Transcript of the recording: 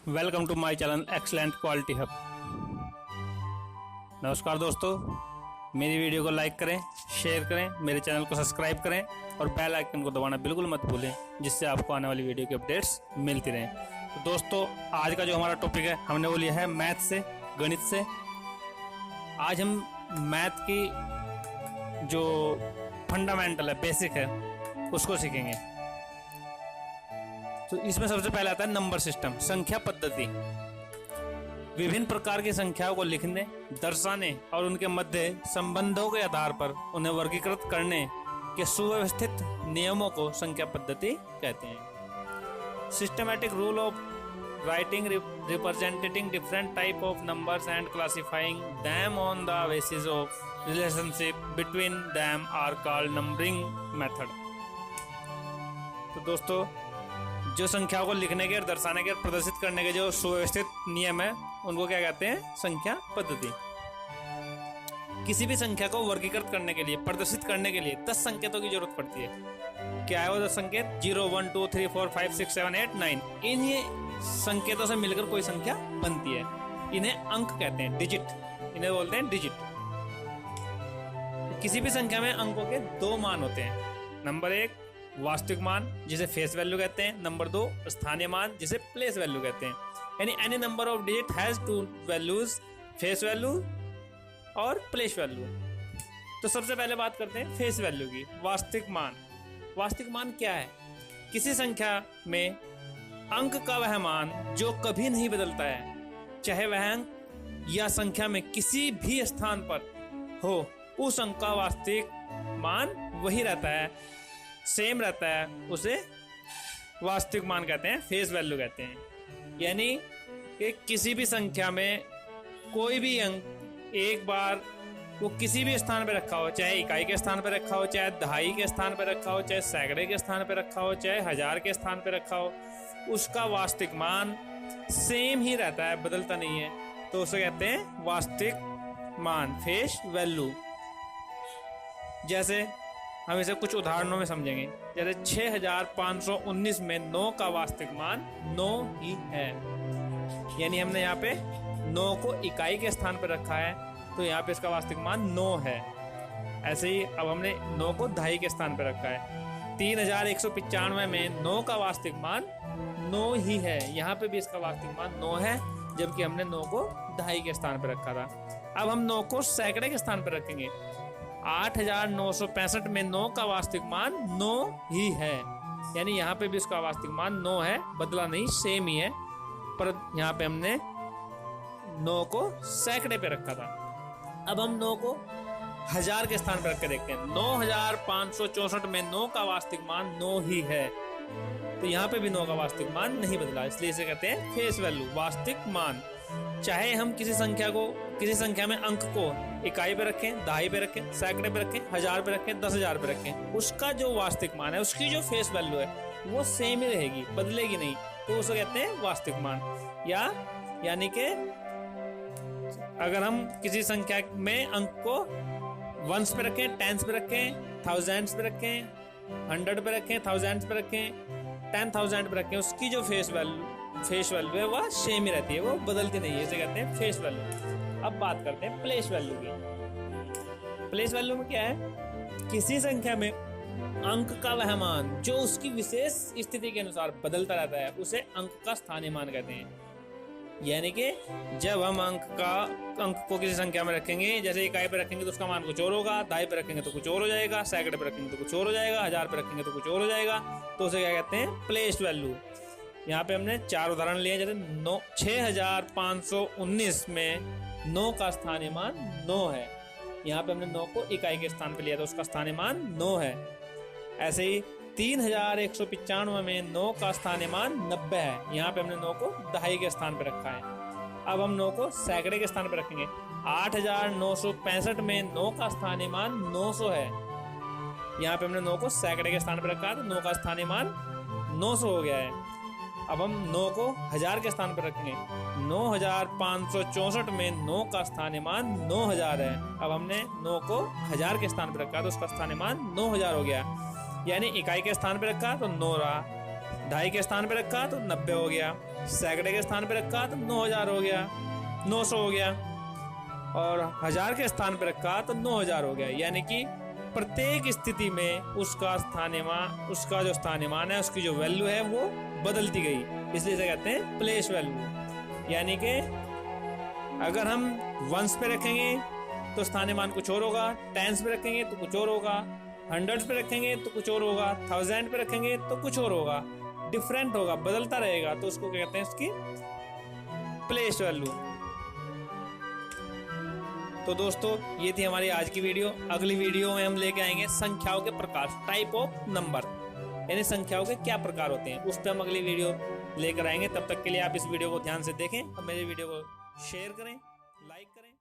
Welcome to my channel excellent quality hub. नमस्कार दोस्तों, मेरी वीडियो को लाइक करें, शेयर करें, मेरे चैनल को सब्सक्राइब करें और बेल आइकन को दबाना बिल्कुल मत भूलें, जिससे आपको आने वाली वीडियो की अपडेट्स मिलती रहें। तो दोस्तों, आज का जो हमारा टॉपिक है हमने वो लिया है मैथ से, गणित से। आज हम मैथ की जो फंडामेंटल है, बेसिक है, उसको सीखेंगे। तो इसमें सबसे पहले आता है नंबर सिस्टम, संख्या पद्धति। विभिन्न प्रकार की संख्याओं को लिखने, दर्शाने और उनके मध्य संबंधों के आधार पर उन्हें वर्गीकृत करने के सुव्यवस्थित नियमों को संख्या पद्धति कहते हैं। Systematic rule of writing representing different type of numbers and classifying them on the basis of relationship between them are called numbering method. तो दोस्तों, जो संख्याओं को लिखने के और दर्शाने के और प्रदर्शित करने के जो सुव्यवस्थित नियम है, उनको क्या कहते हैं? संख्या पद्धति। किसी भी संख्या को वर्गीकृत करने के लिए, प्रदर्शित करने के लिए 10 संकेतों की जरूरत पड़ती है। क्या है वो 10 संकेत? 0, 1, 2, 3, 4, 5, 6, 7, 8, 9। इन्हीं संकेतों से मिलकर कोई संख्या बनती है। इन्हें अंक कहते हैं, डिजिट। इन्हें बोलते हैं डिजिट। किसी भी संख्या में अंकों के 2 मान होते हैं। नंबर 1 वास्तविक मान, जिसे फेस वैल्यू कहते हैं। नंबर 2 स्थानीय मान, जिसे प्लेस वैल्यू कहते हैं। यानी any number of digit has 2 values, face value और प्लेस वैल्यू। तो सबसे पहले बात करते हैं फेस वैल्यू की, वास्तविक मान। वास्तविक मान क्या है? किसी संख्या में अंक का वह मान जो कभी नहीं बदलता है, चाहे वह अंक या संख्या में किसी भी स्थान पर हो, उस अंक का वास्तविक मान वही रहता है, सेम रहता है, उसे वास्तविक मान कहते हैं, फेस वैल्यू कहते हैं। यानी कि किसी भी संख्या में कोई भी अंक एक बार वो किसी भी स्थान पर रखा हो, चाहे इकाई के स्थान पर रखा हो, चाहे दहाई के स्थान पर रखा हो, चाहे सैकड़े के स्थान पर रखा हो, चाहे हजार के स्थान पर रखा हो, उसका वास्तविक मान सेम ही रहता है, बदलता नहीं है। तो उसे कहते हैं वास्तविक मान, फेस वैल्यू। जैसे हम इसे कुछ उदाहरणों में समझेंगे। जैसे 6519 में 9 का वास्तविक मान 9 ही है। यानी हमने यहाँ पे 9 को इकाई के स्थान पर रखा है, तो यहाँ पे इसका वास्तविक मान 9 है। ऐसे ही अब हमने 9 को दहाई के स्थान पर रखा है। 3195 में 9 का वास्तविक मान 9 ही है। यहाँ पे भी इसका वास्तविक मान 9 है, जबकि हमने 9 को दहाई के स्थान पर रखा था। अब हम 9 को सैकड़े के स्थान पर रखेंगे। 8965 में 9 का वास्तविक मान 9 ही है। यानी यहाँ पे भी इसका वास्तविक मान 9 है, बदला नहीं, सेम ही है। पर यहाँ पे हमने 9 को सैकड़े पे रखा था। अब हम 9 को हजार के स्थान पर रख के देखते हैं। 9564 में 9 का वास्तविक मान 9 ही है। तो यहाँ पे भी 9 का वास्तविक मान नहीं बदला, इसलिए इसे कहते हैं फेस वैल्यू, वास्तविक मान। चाहे हम किसी संख्या में अंक को इकाई पे रखें, दहाई पे रखें, सैकड़े पे रखें, हजार पे रखें, 10,000 पे रखें, उसका जो वास्तविक मान है, उसकी जो फेस वैल्यू है, वो सेम ही रहेगी, बदलेगी नहीं। तो उसे कहते हैं वास्तविक मान। यानी कि अगर हम किसी संख्या में अंक को वंस पे रखें, टेंस पे रखें, थाउजेंड्स पे रखें, 100 पे रखें, थाउजेंड्स पे रखें, 10,000 पे रखें, उसकी जो फेस वैल्यू है वह सेम ही रहती है, वो बदलती नहीं है। इसे कहते हैं फेस वैल्यू। अब बात करते हैं प्लेस वैल्यू की। प्लेस वैल्यू में क्या है? किसी संख्या में अंक का वह मान जो उसकी विशेष स्थिति के अनुसार बदलता रहता है, उसे अंक का स्थानीय मान कहते हैं। यानी कि जब हम अंक को किसी संख्या में रखेंगे, जैसे इकाई पे रखेंगे तो उसका मान कुछ और होगा, दहाई पे रखेंगे तो कुछ और हो जाएगा, सैकड़े पे रखेंगे तो कुछ और हो जाएगा, हजार पे रखेंगे तो कुछ और हो जाएगा। तो उसे क्या कहते हैं? Place value. यहाँ पे हमने 4 उदाहरण लिए। जैसे 6519 में 9 का स्थानीय मान 9 है। यहाँ पे हमने 9 को इकाई के स्थान पे लिया, तो उसका स्थानीय मान 9 है। ऐसे ही 3195 में 9 का स्थानीय मान 90 है। यहाँ पे हमने 9 को दहाई के स्थान पे रखा है। अब हम 9 को सैकड़े के स्थान पे रखेंगे। 8965 में 9 का स्थानीय मान 900 है। यहाँ पे हमने 9 को सैकड़े के स्थान पे रखा है, तो 9 का स्थानीय मान 900 हो गया है। अब हम 9 को हजार के स्थान पर रखेंगे। 9564 में 9 का स्थानीय मान 9000 है। अब हमने 9 को हजार के स्थान पर रखा, तो उसका स्थानीय मान 9000 हो गया। यानी इकाई के स्थान पर रखा तो 9 रहा, ढाई के स्थान पे रखा तो 90 हो गया, सैकड़े के स्थान पे रखा तो 9000 हो गया, 900 हो गया, और 1000 के स्थान पे रखा तो 9000 हो गया। यानी कि प्रत्येक स्थिति में उसका जो स्थानीयमान है, उसकी जो वैल्यू है वो बदलती गई, इसलिए इसे कहते हैं प्लेस वैल्यू। यानी कि अगर हम वंस पे रखेंगे तो स्थानीयमान कुछ और होगा, टेंस पे रखेंगे तो कुछ और होगा, हंड्रेड्स पे रखेंगे तो कुछ और होगा, थाउजेंड पे रखेंगे तो कुछ और होगा, डिफरेंट होगा, बदलता रहेगा, तो उसको क्या कहते हैं, इसकी प्लेस वैल्यू। तो दोस्तों ये थी हमारी आज की वीडियो। अगली वीडियो में हम लेके आएंगे संख्याओं के प्रकार, टाइप ऑफ नंबर, यानी संख्याओं के क्या प्रकार होते हैं, उस पर हम अगली वीडियो लेकर आएंगे। तब तक के लिए आप इस वीडियो को ध्यान से देखें और मेरे वीडियो को शेयर करें, लाइक करें।